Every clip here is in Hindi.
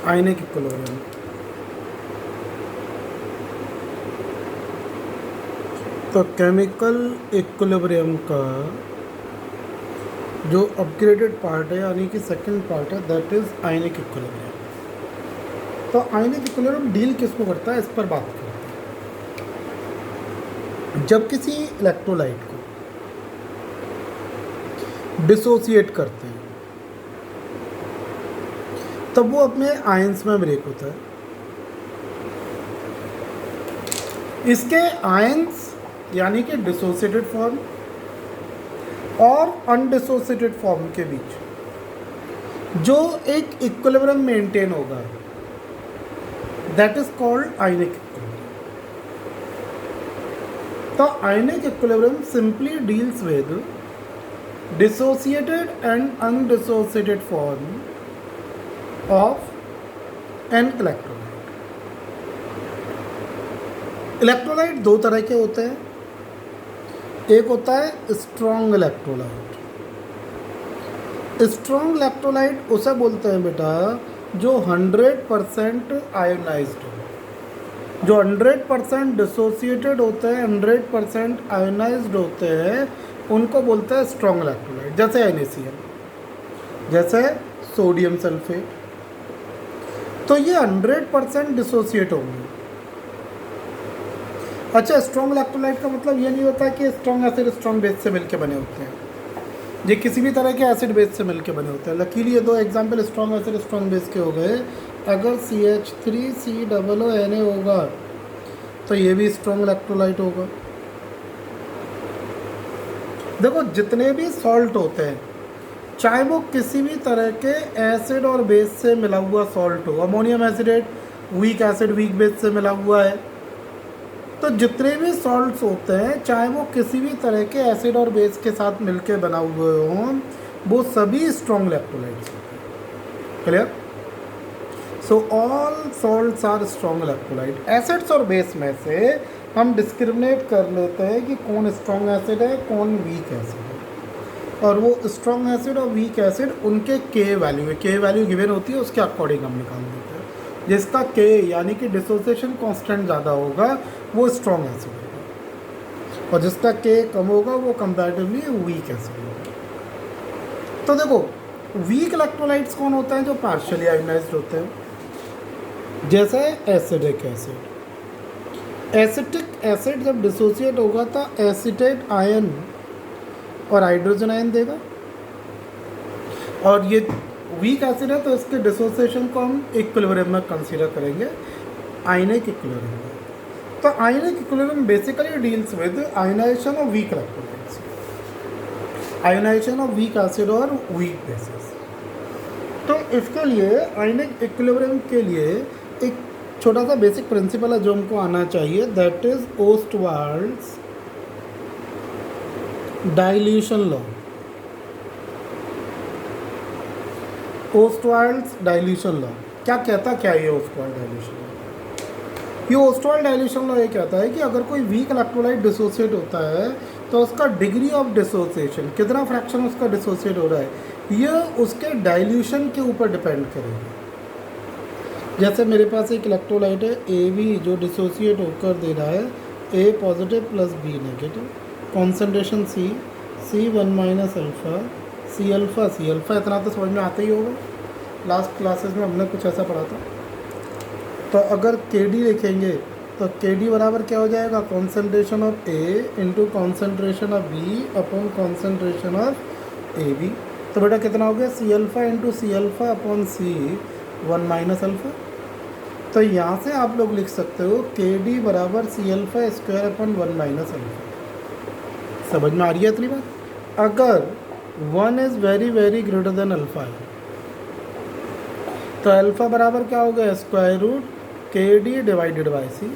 आयनिक इक्विलिब्रियम। तो केमिकल इक्विलिब्रियम का जो अपग्रेडेड पार्ट है यानी कि सेकंड पार्ट है दैट इज आयनिक इक्विलिब्रियम। तो आयनिक इक्विलिब्रियम डील किसको करता है इस पर बात करते हैं। जब किसी इलेक्ट्रोलाइट को डिसोसिएट करते हैं तब वो अपने आयंस में ब्रेक होता है। इसके आयंस यानी कि डिसोसिएटेड फॉर्म और अनडिसोसिएटेड फॉर्म के बीच जो एक इक्विलिब्रियम मेंटेन होगा that is called ionic equilibrium. तो ionic equilibrium simply deals with dissociated and undissociated form of an electrolyte. Electrolyte दो तरह के होते हैं, एक होता है स्ट्रॉन्ग इलेक्ट्रोलाइट। स्ट्रॉन्ग इलेक्ट्रोलाइट उसे बोलते हैं बेटा जो 100% आयोनाइज्ड हो, जो 100% डिसोसिएटेड होते हैं, 100% आयोनाइज्ड होते हैं, उनको बोलते हैं स्ट्रॉन्ग इलेक्ट्रोलाइट। जैसे NaCl, जैसे सोडियम सल्फेट। तो ये 100% डिसोसिएट होंगे। अच्छा, स्ट्रॉन्ग इलेक्ट्रोलाइट का मतलब ये नहीं होता कि स्ट्रॉन्ग एसिड स्ट्रॉन्ग बेस से मिलकर बने होते हैं, ये किसी भी तरह के एसिड बेस से मिलकर बने होते हैं। लकीली ये दो example strong acid strong base के हो गए। अगर CH3COONA होगा तो ये भी स्ट्रॉन्ग इलेक्ट्रोलाइट होगा। देखो जितने भी सॉल्ट होते हैं चाहे वो किसी भी तरह के एसिड और बेस से मिला हुआ सॉल्ट हो, ammonium acetate weak acid weak base से मिला हुआ है, तो जितने भी सॉल्ट्स होते हैं चाहे वो किसी भी तरह के एसिड और बेस के साथ मिलके बना हुए हों, वो सभी स्ट्रॉन्ग इलेक्ट्रोलाइट्स होते हैं। Clear? So all salts are strong electrolyte. Acids और बेस में से हम डिस्क्रिमिनेट कर लेते हैं कि कौन स्ट्रॉन्ग एसिड है कौन वीक एसिड है, और वो स्ट्रॉन्ग एसिड और वीक एसिड उनके के वैल्यू है, के वैल्यू गिवन होती है, उसके अकॉर्डिंग हम निकाल देते हैं। जिसका के यानी कि डिसोसिएशन कांस्टेंट ज़्यादा होगा वो स्ट्रॉन्ग एसिड होगा, और जिसका के कम होगा वो कंपैरेटिवली वीक एसिड होगा। तो देखो वीक इलेक्ट्रोलाइट्स कौन होते हैं? जो पार्शियली आयोनाइज्ड होते हैं, जैसे एसिडिक एसिड। एसिटिक एसिड जब डिसोसिएट होगा तो एसिटेट आयन और हाइड्रोजन आयन देगा, और ये वीक एसिड है तो इसके डिसोसिएशन को हम इक्विलिब्रियम में कंसीडर करेंगे, आयनिक इक्विलिब्रियम में। तो ionic equilibrium basically deals with ionisation of weak electrolytes, ionisation of weak acid और वीक बेसिस। तो इसके लिए आयनिक इक्विलिब्रियम के लिए एक छोटा सा बेसिक प्रिंसिपल है जो हमको आना चाहिए, that is Ostwald's dilution law. Ostwald's dilution law क्या कहता, क्या ये ओस्टवाल्ड डाइल्यूशन लॉ? ये ओस्टवाल्ड डाइल्यूशन लॉ ये कहता है कि अगर कोई वीक इलेक्ट्रोलाइट डिसोसिएट होता है तो उसका डिग्री ऑफ डिसोसिएशन, कितना फ्रैक्शन उसका डिसोसिएट हो रहा है, ये उसके डाइल्यूशन के ऊपर डिपेंड करेगा। जैसे मेरे पास एक इलेक्ट्रोलाइट है AB जो डिसोसिएट होकर दे रहा है A positive plus B negative, concentration C1 minus alpha C alpha C alpha. इतना तो समझ में आता ही होगा, लास्ट क्लासेस में हमने कुछ ऐसा पढ़ा था। तो अगर KD लिखेंगे तो KD बराबर क्या हो जाएगा, concentration of A into concentration of B upon concentration of AB। तो बेटा कितना हो गया, C alpha into C alpha upon C1 minus alpha. तो यहाँ से आप लोग लिख सकते हो KD बराबर C alpha square upon 1 minus alpha. समझ में आ रही है इतनी बात? अगर 1 is very very greater than alpha है तो अल्फ़ा बराबर क्या हो गया, square root KD divided by C।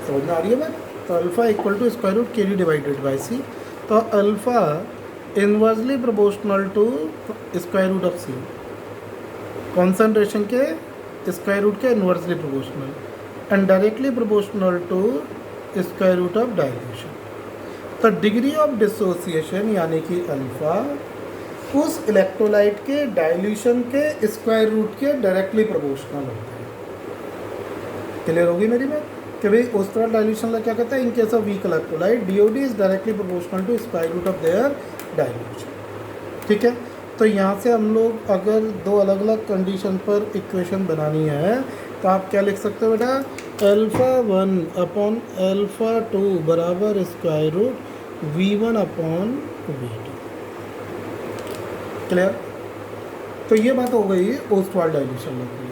समझ में आ रही है बात? तो alpha equal to square root KD divided by C। तो alpha inversely proportional to square root of C, concentration के स्क्वायर रूट के inversely proportional, and directly proportional to square root of dilution. तो डिग्री ऑफ डिसोसिएशन यानी कि अल्फ़ा उस इलेक्ट्रोलाइट के डाइल्यूशन के स्क्वायर रूट के डायरेक्टली प्रोपोर्शनल होते हैं। क्लियर होगी मेरी बात कि भाई उस तरह डाइल्यूशन क्या कहता है, in case of weak electrolyte DOD is directly proportional to square root of their dilution. ठीक है, तो यहाँ से हम लोग अगर दो अलग अलग कंडीशन पर इक्वेशन बनानी है तो आप क्या लिख सकते हो बेटा, α1 अपॉन α2 बराबर square root V1 upon V2। Clear, तो ये बात हो गई ओस्टवाल्ड डाइल्यूशन लग गई।